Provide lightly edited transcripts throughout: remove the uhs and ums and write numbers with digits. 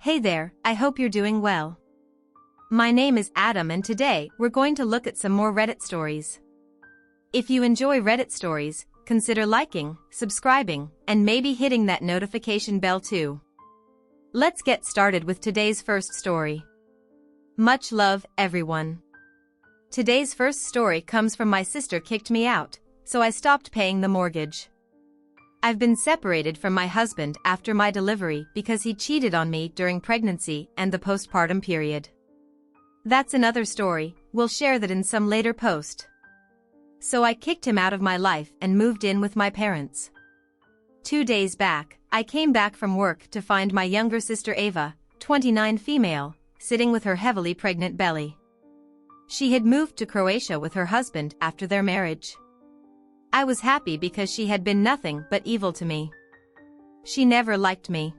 Hey there, I hope you're doing well. My name is Adam and today we're going to look at some more Reddit stories. If you enjoy Reddit stories, consider liking, subscribing, and maybe hitting that notification bell too. Let's get started with today's first story. Much love, everyone. Today's first story comes from my sister kicked me out, so I stopped paying the mortgage. I've been separated from my husband after my delivery because he cheated on me during pregnancy and the postpartum period. That's another story, we'll share that in some later post. So I kicked him out of my life and moved in with my parents. 2 days back, I came back from work to find my younger sister Ava, 29 female, sitting with her heavily pregnant belly. She had moved to Croatia with her husband after their marriage. I was happy because she had been nothing but evil to me. She never liked me.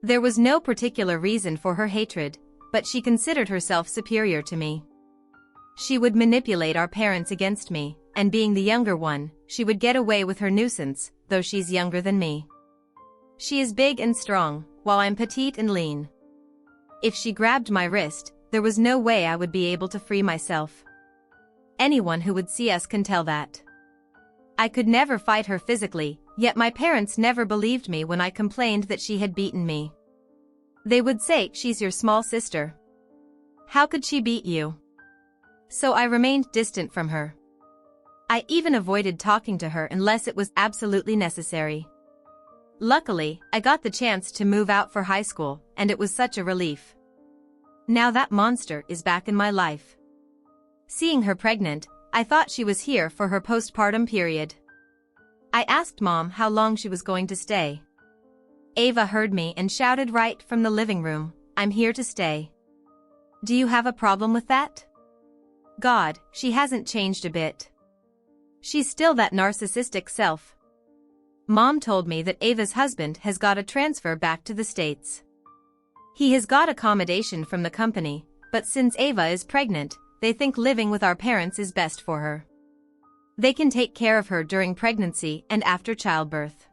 There was no particular reason for her hatred, but she considered herself superior to me. She would manipulate our parents against me, and being the younger one, she would get away with her nuisance, though she's younger than me. She is big and strong, while I'm petite and lean. If she grabbed my wrist, there was no way I would be able to free myself. Anyone who would see us can tell that. I could never fight her physically, yet my parents never believed me when I complained that she had beaten me. They would say, "She's your small sister. How could she beat you?" So I remained distant from her. I even avoided talking to her unless it was absolutely necessary. Luckily, I got the chance to move out for high school, and it was such a relief. Now that monster is back in my life. Seeing her pregnant, I thought she was here for her postpartum period. I asked Mom how long she was going to stay. Ava heard me and shouted right from the living room, "I'm here to stay." Do you have a problem with that? God, she hasn't changed a bit. She's still that narcissistic self. Mom told me that Ava's husband has got a transfer back to the States. He has got accommodation from the company, but since Ava is pregnant, they think living with our parents is best for her. They can take care of her during pregnancy and after childbirth.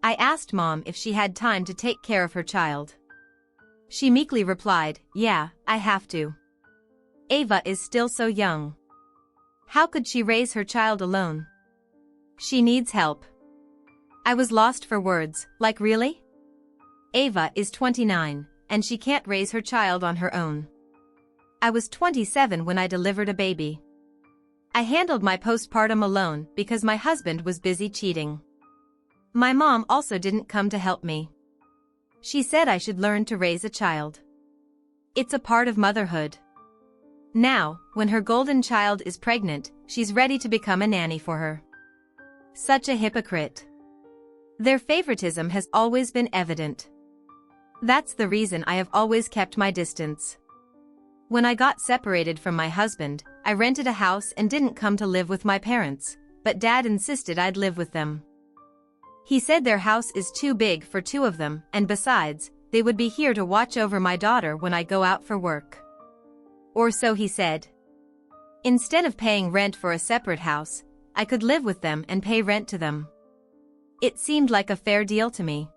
I asked Mom if she had time to take care of her child. She meekly replied, "Yeah, I have to. Ava is still so young. How could she raise her child alone? She needs help." I was lost for words, like really? Ava is 29, and she can't raise her child on her own. I was 27 when I delivered a baby. I handled my postpartum alone because my husband was busy cheating. My mom also didn't come to help me. She said I should learn to raise a child. It's a part of motherhood. Now, when her golden child is pregnant, she's ready to become a nanny for her. Such a hypocrite. Their favoritism has always been evident. That's the reason I have always kept my distance. When I got separated from my husband, I rented a house and didn't come to live with my parents, but Dad insisted I'd live with them. He said their house is too big for 2 of them, and besides, they would be here to watch over my daughter when I go out for work. Or so he said. Instead of paying rent for a separate house, I could live with them and pay rent to them. It seemed like a fair deal to me.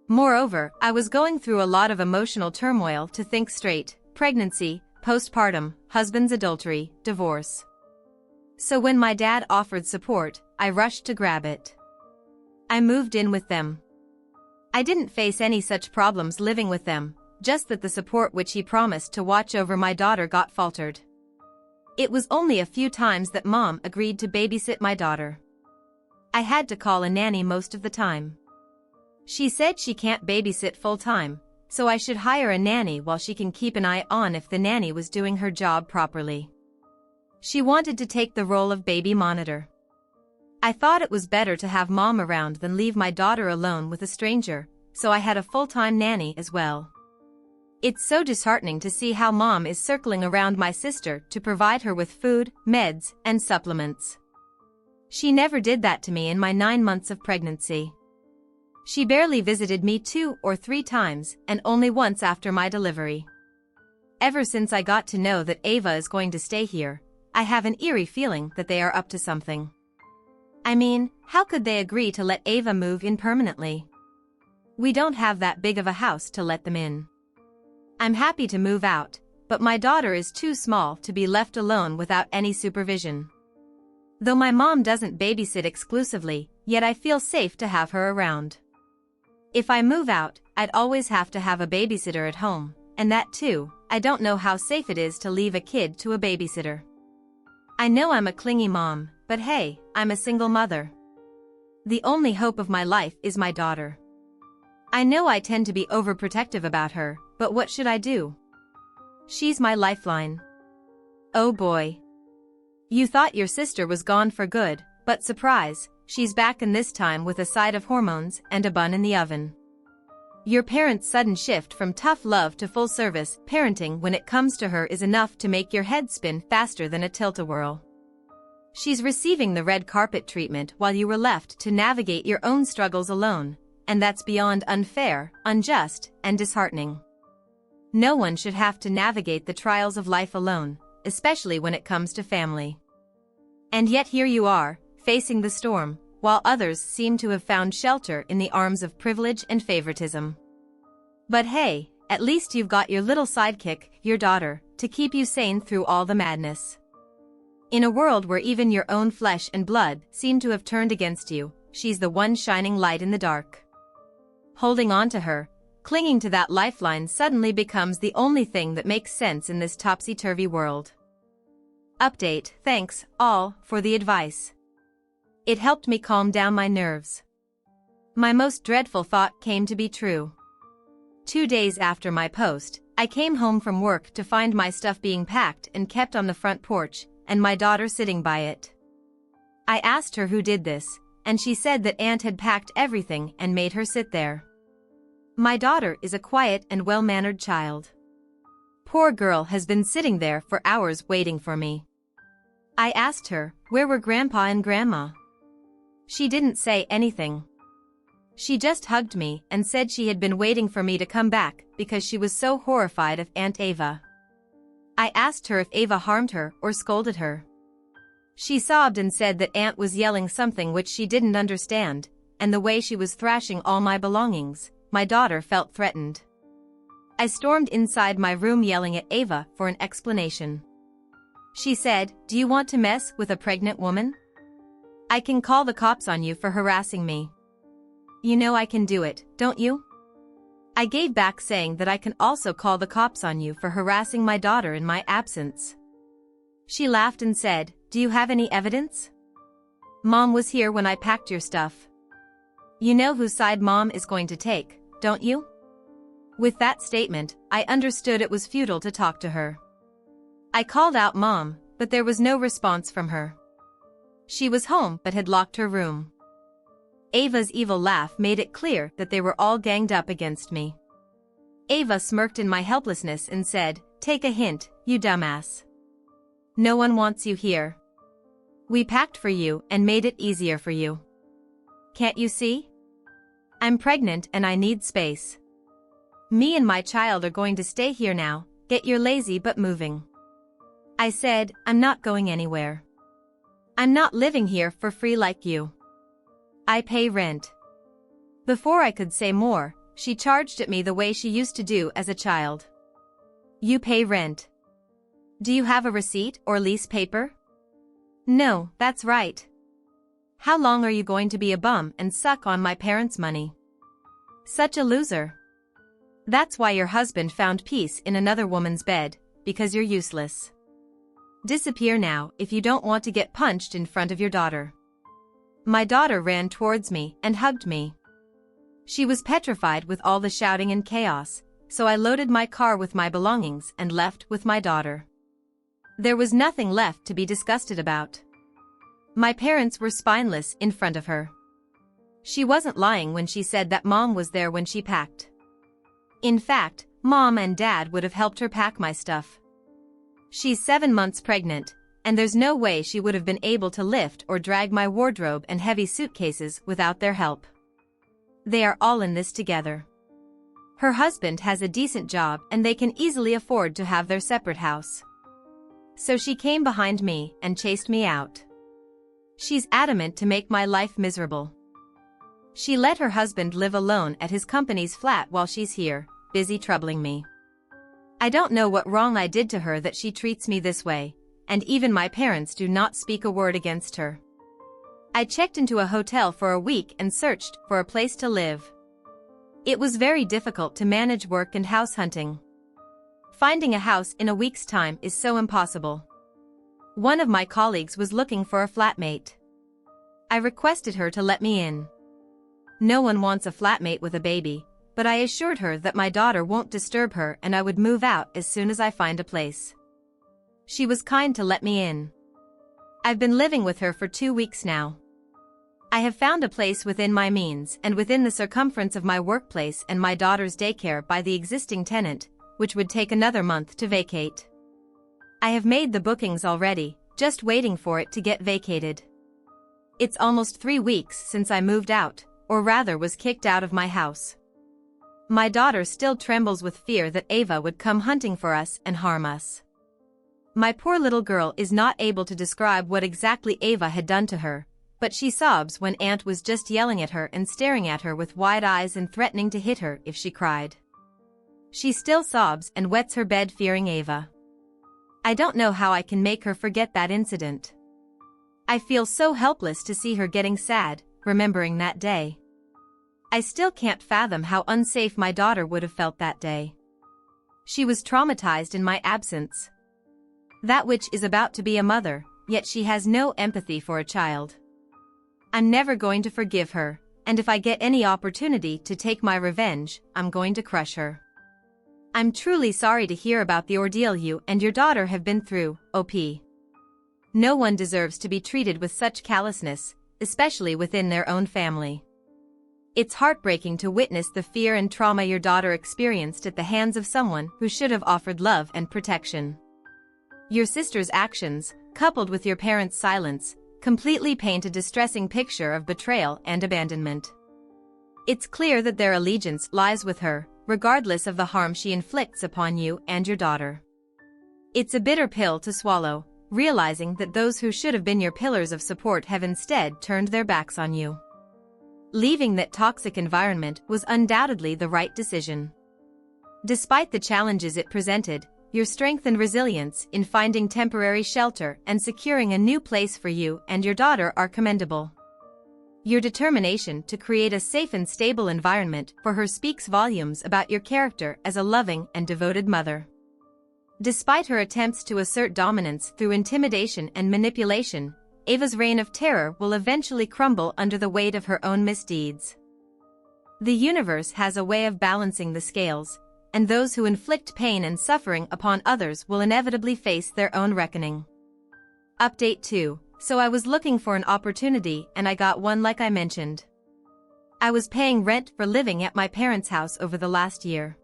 Moreover, I was going through a lot of emotional turmoil to think straight. Pregnancy, postpartum, husband's adultery, divorce. So when my dad offered support, I rushed to grab it. I moved in with them. I didn't face any such problems living with them, just that the support which he promised to watch over my daughter got faltered. It was only a few times that Mom agreed to babysit my daughter. I had to call a nanny most of the time. She said she can't babysit full-time, so I should hire a nanny while she can keep an eye on if the nanny was doing her job properly. She wanted to take the role of baby monitor. I thought it was better to have Mom around than leave my daughter alone with a stranger, so I had a full-time nanny as well. It's so disheartening to see how Mom is circling around my sister to provide her with food, meds, and supplements. She never did that to me in my 9 months of pregnancy. She barely visited me 2 or 3 times, and only once after my delivery. Ever since I got to know that Ava is going to stay here, I have an eerie feeling that they are up to something. I mean, how could they agree to let Ava move in permanently? We don't have that big of a house to let them in. I'm happy to move out, but my daughter is too small to be left alone without any supervision. Though my mom doesn't babysit exclusively, yet I feel safe to have her around. If I move out, I'd always have to have a babysitter at home, and that too, I don't know how safe it is to leave a kid to a babysitter. I know I'm a clingy mom, but hey, I'm a single mother. The only hope of my life is my daughter. I know I tend to be overprotective about her, but what should I do? She's my lifeline. Oh boy. You thought your sister was gone for good, but surprise, she's back, and this time with a side of hormones and a bun in the oven. Your parents' sudden shift from tough love to full service parenting when it comes to her is enough to make your head spin faster than a tilt-a-whirl. She's receiving the red carpet treatment while you were left to navigate your own struggles alone, and that's beyond unfair, unjust, and disheartening. No one should have to navigate the trials of life alone, especially when it comes to family. And yet here you are, facing the storm, while others seem to have found shelter in the arms of privilege and favoritism. But hey, at least you've got your little sidekick, your daughter, to keep you sane through all the madness. In a world where even your own flesh and blood seem to have turned against you, she's the one shining light in the dark. Holding on to her, clinging to that lifeline suddenly becomes the only thing that makes sense in this topsy-turvy world. Update: thanks, all, for the advice. It helped me calm down my nerves. My most dreadful thought came to be true. 2 days after my post, I came home from work to find my stuff being packed and kept on the front porch, and my daughter sitting by it. I asked her who did this, and she said that Aunt had packed everything and made her sit there. My daughter is a quiet and well-mannered child. Poor girl has been sitting there for hours waiting for me. I asked her, where were Grandpa and Grandma? She didn't say anything. She just hugged me and said she had been waiting for me to come back because she was so horrified of Aunt Ava. I asked her if Ava harmed her or scolded her. She sobbed and said that Aunt was yelling something which she didn't understand, and the way she was thrashing all my belongings, my daughter felt threatened. I stormed inside my room yelling at Ava for an explanation. She said, "Do you want to mess with a pregnant woman? I can call the cops on you for harassing me. You know I can do it, don't you?" I gave back saying that I can also call the cops on you for harassing my daughter in my absence. She laughed and said, "Do you have any evidence? Mom was here when I packed your stuff. You know whose side Mom is going to take, don't you?" With that statement, I understood it was futile to talk to her. I called out Mom, but there was no response from her. She was home but had locked her room. Ava's evil laugh made it clear that they were all ganged up against me. Ava smirked in my helplessness and said, "Take a hint, you dumbass. No one wants you here. We packed for you and made it easier for you. Can't you see? I'm pregnant and I need space. Me and my child are going to stay here now, get your lazy butt moving." I said, "I'm not going anywhere. I'm not living here for free like you. I pay rent." Before I could say more, she charged at me the way she used to do as a child. "You pay rent? Do you have a receipt or lease paper?" "No, that's right. How long are you going to be a bum and suck on my parents' money? Such a loser. That's why your husband found peace in another woman's bed, because you're useless. Disappear now if you don't want to get punched in front of your daughter." My daughter ran towards me and hugged me. She was petrified with all the shouting and chaos, so I loaded my car with my belongings and left with my daughter. There was nothing left to be disgusted about. My parents were spineless in front of her. She wasn't lying when she said that Mom was there when she packed. In fact, Mom and Dad would have helped her pack my stuff. She's 7 months pregnant, and there's no way she would have been able to lift or drag my wardrobe and heavy suitcases without their help. They are all in this together. Her husband has a decent job and they can easily afford to have their separate house. So she came behind me and chased me out. She's adamant to make my life miserable. She let her husband live alone at his company's flat while she's here, busy troubling me. I don't know what wrong I did to her that she treats me this way, and even my parents do not speak a word against her. I checked into a hotel for a week and searched for a place to live. It was very difficult to manage work and house hunting. Finding a house in a week's time is so impossible. One of my colleagues was looking for a flatmate. I requested her to let me in. No one wants a flatmate with a baby, but I assured her that my daughter won't disturb her and I would move out as soon as I find a place. She was kind to let me in. I've been living with her for 2 weeks now. I have found a place within my means and within the circumference of my workplace and my daughter's daycare by the existing tenant, which would take another month to vacate. I have made the bookings already, just waiting for it to get vacated. It's almost 3 weeks since I moved out, or rather was kicked out of my house. My daughter still trembles with fear that Ava would come hunting for us and harm us. My poor little girl is not able to describe what exactly Ava had done to her, but she sobs when Aunt was just yelling at her and staring at her with wide eyes and threatening to hit her if she cried. She still sobs and wets her bed fearing Ava. I don't know how I can make her forget that incident. I feel so helpless to see her getting sad, remembering that day. I still can't fathom how unsafe my daughter would have felt that day. She was traumatized in my absence. That witch is about to be a mother, yet she has no empathy for a child. I'm never going to forgive her, and if I get any opportunity to take my revenge, I'm going to crush her. I'm truly sorry to hear about the ordeal you and your daughter have been through, OP. No one deserves to be treated with such callousness, especially within their own family. It's heartbreaking to witness the fear and trauma your daughter experienced at the hands of someone who should have offered love and protection. Your sister's actions, coupled with your parents' silence, completely paint a distressing picture of betrayal and abandonment. It's clear that their allegiance lies with her, regardless of the harm she inflicts upon you and your daughter. It's a bitter pill to swallow, realizing that those who should have been your pillars of support have instead turned their backs on you. Leaving that toxic environment was undoubtedly the right decision. Despite the challenges it presented, your strength and resilience in finding temporary shelter and securing a new place for you and your daughter are commendable. Your determination to create a safe and stable environment for her speaks volumes about your character as a loving and devoted mother. Despite her attempts to assert dominance through intimidation and manipulation, Ava's reign of terror will eventually crumble under the weight of her own misdeeds. The universe has a way of balancing the scales, and those who inflict pain and suffering upon others will inevitably face their own reckoning. Update 2. So I was looking for an opportunity and I got one like I mentioned. I was paying rent for living at my parents' house over the last year.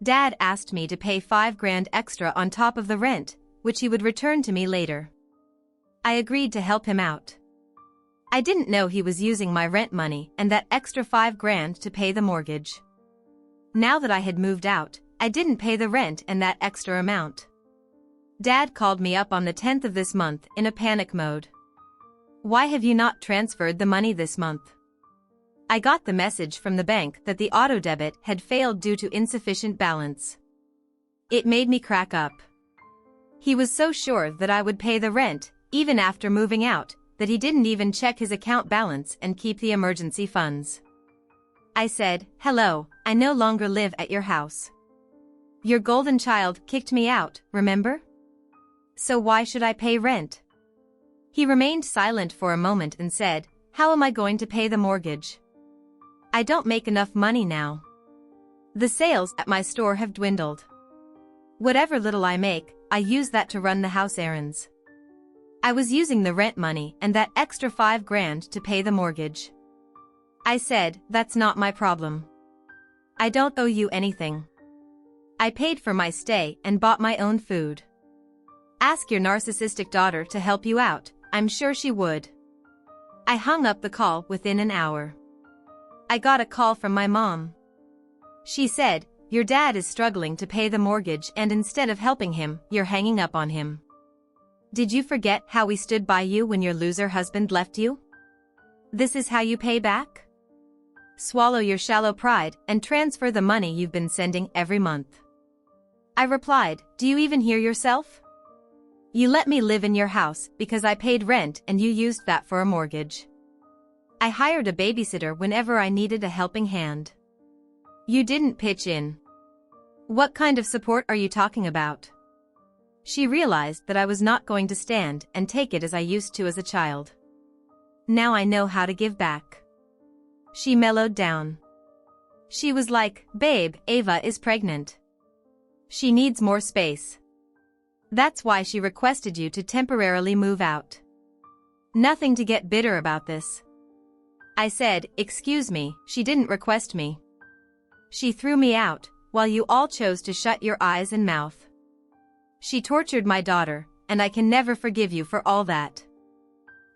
Dad asked me to pay $5,000 extra on top of the rent, which he would return to me later. I agreed to help him out. I didn't know he was using my rent money and that extra $5,000 to pay the mortgage. Now that I had moved out, I didn't pay the rent and that extra amount. Dad called me up on the 10th of this month in a panic mode. Why have you not transferred the money this month? I got the message from the bank that the auto debit had failed due to insufficient balance. It made me crack up. He was so sure that I would pay the rent, even after moving out, that he didn't even check his account balance and keep the emergency funds. I said, "Hello, I no longer live at your house. Your golden child kicked me out, remember? So why should I pay rent?" He remained silent for a moment and said, "How am I going to pay the mortgage? I don't make enough money now. The sales at my store have dwindled. Whatever little I make, I use that to run the house errands. I was using the rent money and that extra $5,000 to pay the mortgage." I said, "That's not my problem. I don't owe you anything. I paid for my stay and bought my own food. Ask your narcissistic daughter to help you out, I'm sure she would." I hung up the call within an hour. I got a call from my mom. She said, "Your dad is struggling to pay the mortgage and instead of helping him, you're hanging up on him. Did you forget how we stood by you when your loser husband left you? This is how you pay back?" swallow your shallow pride and transfer the money you've been sending every month." I replied, "Do you even hear yourself? You let me live in your house because I paid rent and you used that for a mortgage. I hired a babysitter whenever I needed a helping hand. You didn't pitch in. What kind of support are you talking about?" She realized that I was not going to stand and take it as I used to as a child. Now I know how to give back. She mellowed down. She was like, "Babe, Ava is pregnant. She needs more space. That's why she requested you to temporarily move out." Nothing to get bitter about this. I said, "Excuse me, she didn't request me. She threw me out, while you all chose to shut your eyes and mouth. She tortured my daughter, and I can never forgive you for all that."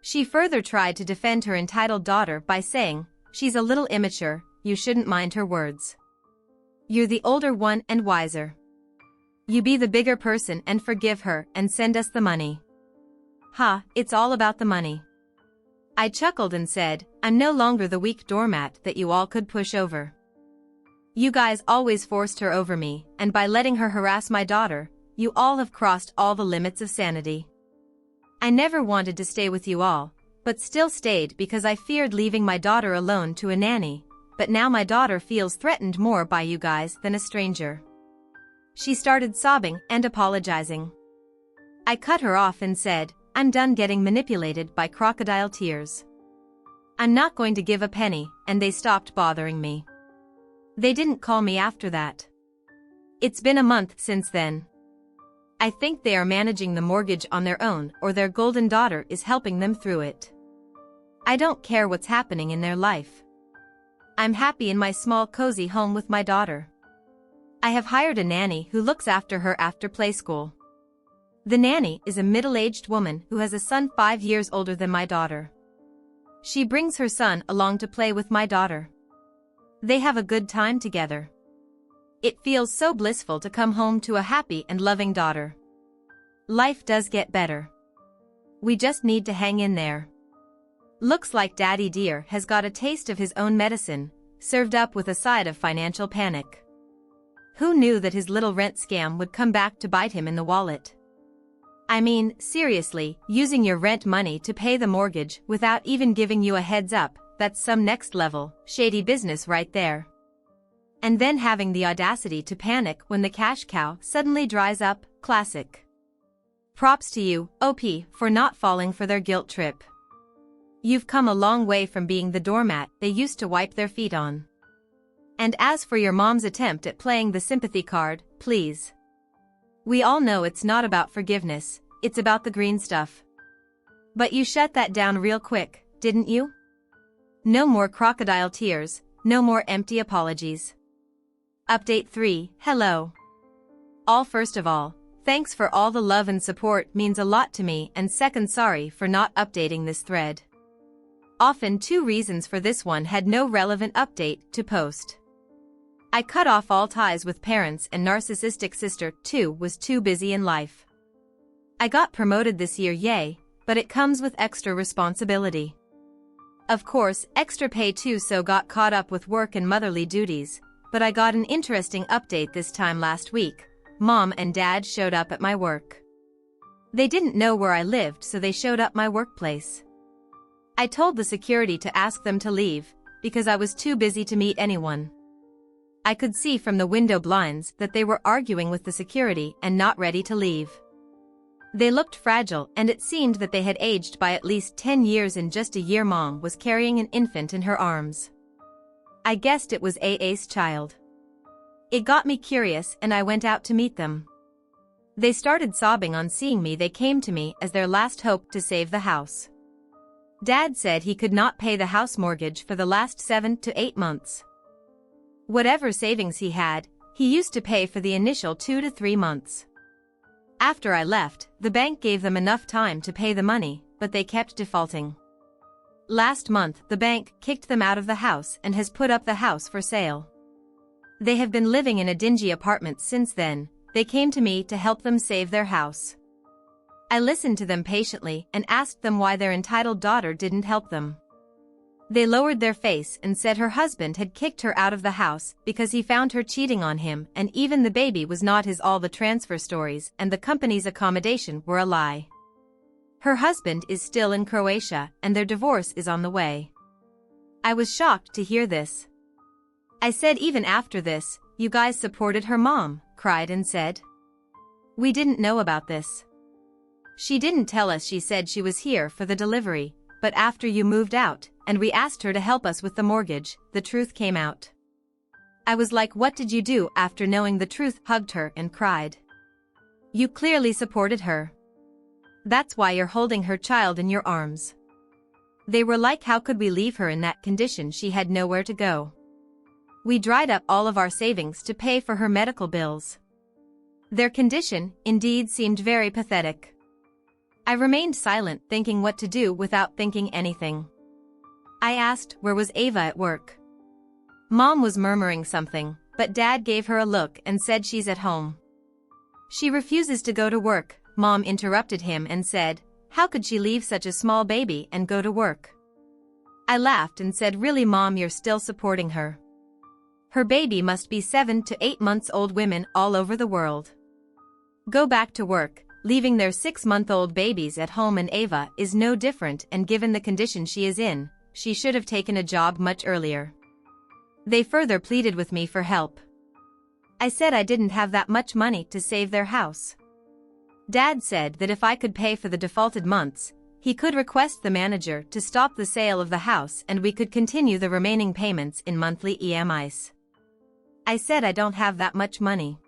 She further tried to defend her entitled daughter by saying, "She's a little immature, you shouldn't mind her words. You're the older one and wiser. You be the bigger person and forgive her and send us the money." Ha, it's all about the money. I chuckled and said, "I'm no longer the weak doormat that you all could push over. You guys always forced her over me, and by letting her harass my daughter, you all have crossed all the limits of sanity. I never wanted to stay with you all, but still stayed because I feared leaving my daughter alone to a nanny, but now my daughter feels threatened more by you guys than a stranger." She started sobbing and apologizing. I cut her off and said, "I'm done getting manipulated by crocodile tears. I'm not going to give a penny," and they stopped bothering me. They didn't call me after that. It's been a month since then. I think they are managing the mortgage on their own, or their golden daughter is helping them through it. I don't care what's happening in their life. I'm happy in my small cozy home with my daughter. I have hired a nanny who looks after her after play school. The nanny is a middle-aged woman who has a son 5 years older than my daughter. She brings her son along to play with my daughter. They have a good time together. It feels so blissful to come home to a happy and loving daughter. Life does get better. We just need to hang in there. Looks like Daddy Dear has got a taste of his own medicine, served up with a side of financial panic. Who knew that his little rent scam would come back to bite him in the wallet? I mean, seriously, using your rent money to pay the mortgage without even giving you a heads up, that's some next level, shady business right there. And then having the audacity to panic when the cash cow suddenly dries up, classic. Props to you, OP, for not falling for their guilt trip. You've come a long way from being the doormat they used to wipe their feet on. And as for your mom's attempt at playing the sympathy card, please. We all know it's not about forgiveness, it's about the green stuff. But you shut that down real quick, didn't you? No more crocodile tears, no more empty apologies. Update 3, hello. First of all, thanks for all the love and support means a lot to me, and second, sorry for not updating this thread. Often 2 reasons for this one: had no relevant update to post. I cut off all ties with parents, and narcissistic sister 2 was too busy in life. I got promoted this year, yay, but it comes with extra responsibility. Of course, extra pay too, so got caught up with work and motherly duties, but I got an interesting update this time last week. Mom and Dad showed up at my work. They didn't know where I lived, so they showed up my workplace. I told the security to ask them to leave, because I was too busy to meet anyone. I could see from the window blinds that they were arguing with the security and not ready to leave. They looked fragile, and it seemed that they had aged by at least 10 years in just a year. Mom was carrying an infant in her arms. I guessed it was AA's child. It got me curious, and I went out to meet them. They started sobbing on seeing me. They came to me as their last hope to save the house. Dad said he could not pay the house mortgage for the last 7 to 8 months. Whatever savings he had, he used to pay for the initial 2 to 3 months. After I left, the bank gave them enough time to pay the money, but they kept defaulting. Last month, the bank kicked them out of the house and has put up the house for sale. They have been living in a dingy apartment since then. They came to me to help them save their house. I listened to them patiently and asked them why their entitled daughter didn't help them. They lowered their face and said her husband had kicked her out of the house because he found her cheating on him, and even the baby was not his. All the transfer stories and the company's accommodation were a lie. Her husband is still in Croatia and their divorce is on the way. I was shocked to hear this. I said, even after this, you guys supported her? Mom cried and said, we didn't know about this. She didn't tell us. She said she was here for the delivery, but after you moved out, and we asked her to help us with the mortgage, the truth came out. I was like, what did you do? After knowing the truth, hugged her and cried. You clearly supported her. That's why you're holding her child in your arms. They were like, how could we leave her in that condition? She had nowhere to go. We dried up all of our savings to pay for her medical bills. Their condition, indeed, seemed very pathetic. I remained silent, thinking what to do without thinking anything. I asked, where was Ava at work? Mom was murmuring something, but Dad gave her a look and said she's at home. She refuses to go to work. Mom interrupted him and said, how could she leave such a small baby and go to work? I laughed and said, really, Mom, you're still supporting her. Her baby must be 7 to 8 months old. Women all over the world go back to work, leaving their 6-month-old babies at home, and Ava is no different, and given the condition she is in, she should have taken a job much earlier. They further pleaded with me for help. I said I didn't have that much money to save their house. Dad said that if I could pay for the defaulted months, he could request the manager to stop the sale of the house and we could continue the remaining payments in monthly EMIs. I said I don't have that much money.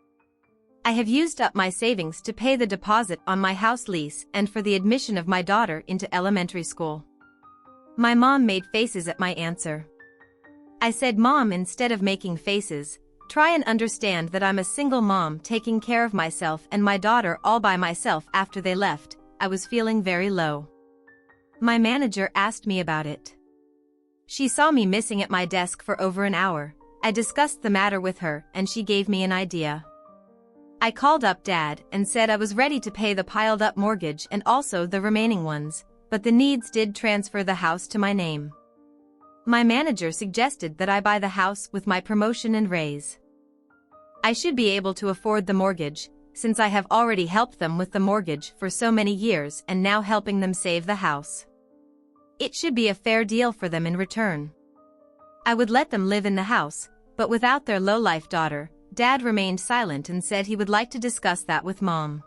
I have used up my savings to pay the deposit on my house lease and for the admission of my daughter into elementary school. My mom made faces at my answer. I said, Mom, instead of making faces, try and understand that I'm a single mom taking care of myself and my daughter all by myself. After they left, I was feeling very low. My manager asked me about it. She saw me missing at my desk for over an hour. I discussed the matter with her and she gave me an idea. I called up Dad and said I was ready to pay the piled-up mortgage and also the remaining ones, but the needs did transfer the house to my name. My manager suggested that I buy the house with my promotion and raise. I should be able to afford the mortgage, since I have already helped them with the mortgage for so many years and now helping them save the house. It should be a fair deal for them in return. I would let them live in the house, but without their low-life daughter. Dad remained silent and said he would like to discuss that with Mom.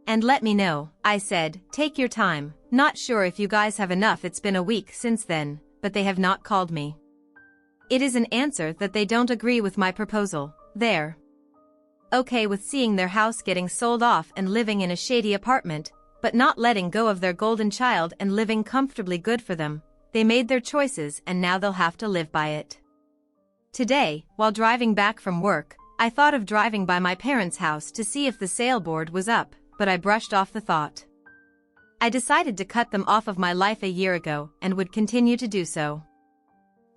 And let me know, I said, take your time, not sure if you guys have enough. It's been a week since then, but they have not called me. It is an answer that they don't agree with my proposal. They're okay with seeing their house getting sold off and living in a shady apartment, but not letting go of their golden child and living comfortably. Good for them. They made their choices and now they'll have to live by it. Today, while driving back from work, I thought of driving by my parents' house to see if the sale board was up, but I brushed off the thought. I decided to cut them off of my life a year ago and would continue to do so.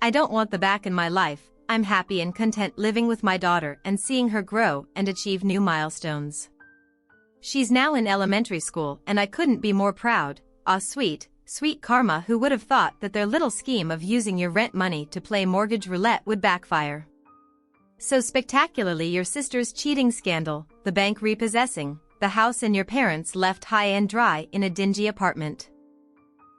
I don't want them back in my life. I'm happy and content living with my daughter and seeing her grow and achieve new milestones. She's now in elementary school and I couldn't be more proud. Ah, sweet karma. Who would have thought that their little scheme of using your rent money to play mortgage roulette would backfire so spectacularly? Your sister's cheating scandal, the bank repossessing, the house, and your parents left high and dry in a dingy apartment.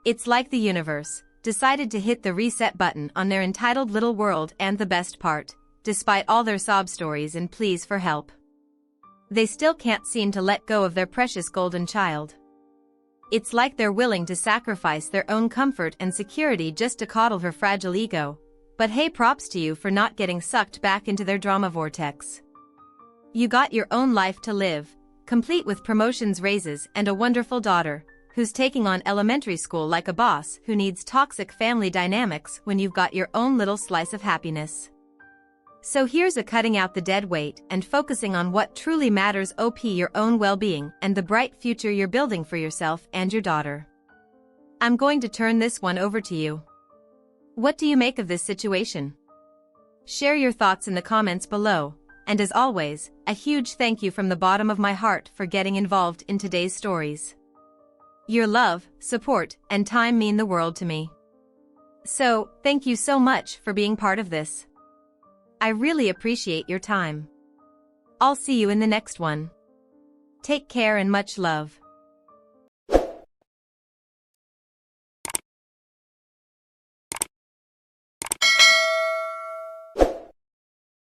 It's like the universe decided to hit the reset button on their entitled little world, and the best part, despite all their sob stories and pleas for help, they still can't seem to let go of their precious golden child. It's like they're willing to sacrifice their own comfort and security just to coddle her fragile ego. But hey, props to you for not getting sucked back into their drama vortex. You got your own life to live, complete with promotions, raises, and a wonderful daughter, who's taking on elementary school like a boss who needs toxic family dynamics when you've got your own little slice of happiness. So here's a cutting out the dead weight and focusing on what truly matters. Your own well-being and the bright future you're building for yourself and your daughter. I'm going to turn this one over to you. What do you make of this situation? Share your thoughts in the comments below, and as always, a huge thank you from the bottom of my heart for getting involved in today's stories. Your love, support, and time mean the world to me. So, thank you so much for being part of this. I really appreciate your time. I'll see you in the next one. Take care and much love.